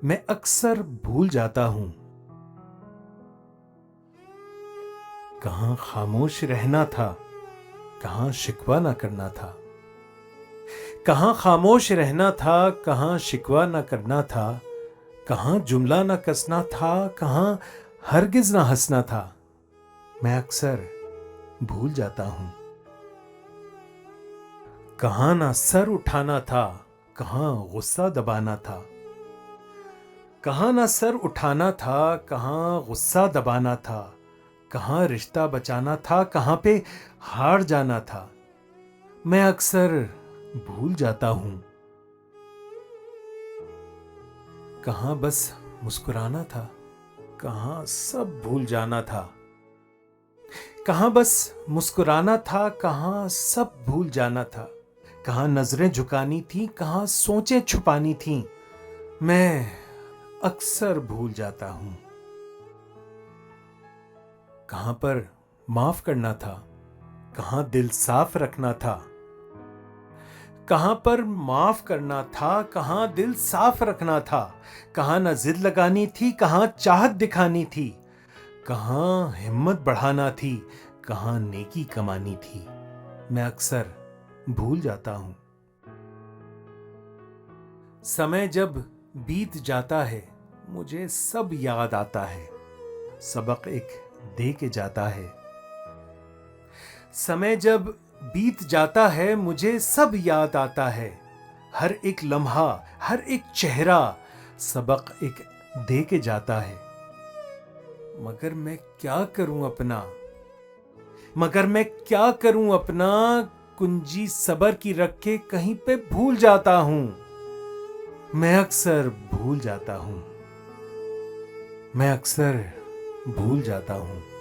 मैं अक्सर भूल जाता हूं कहां खामोश रहना था, कहां शिकवा ना करना था। कहां खामोश रहना था, कहां शिकवा ना करना था। कहां जुमला ना कसना था, कहां हरगिज ना हंसना था। मैं अक्सर भूल जाता हूं कहां ना सर उठाना था, कहां गुस्सा दबाना था। कहां ना सर उठाना था, कहां गुस्सा दबाना था। कहां रिश्ता बचाना था, कहां पे हार जाना था। मैं अक्सर भूल जाता हूं कहां बस मुस्कुराना था, कहां सब भूल जाना था। कहां बस मुस्कुराना था, कहां सब भूल जाना था। कहां नजरें झुकानी थी, कहां सोचें छुपानी थी। मैं अक्सर भूल जाता हूं कहां पर माफ करना था, कहां दिल साफ रखना था। कहां पर माफ करना था, कहां दिल साफ रखना था। कहां न जिद लगानी थी, कहां चाहत दिखानी थी। कहां हिम्मत बढ़ाना थी, कहां नेकी कमानी थी। मैं अक्सर भूल जाता हूं समय जब बीत जाता है, मुझे सब याद आता है। सबक एक दे के जाता है। समय जब बीत जाता है, मुझे सब याद आता है। हर एक लम्हा, हर एक चेहरा सबक एक दे के जाता है। मगर मैं क्या करूं अपना, मगर मैं क्या करूं अपना। कुंजी सबर की रख के कहीं पे भूल जाता हूं। मैं अक्सर भूल जाता हूं मैं अक्सर भूल जाता हूं।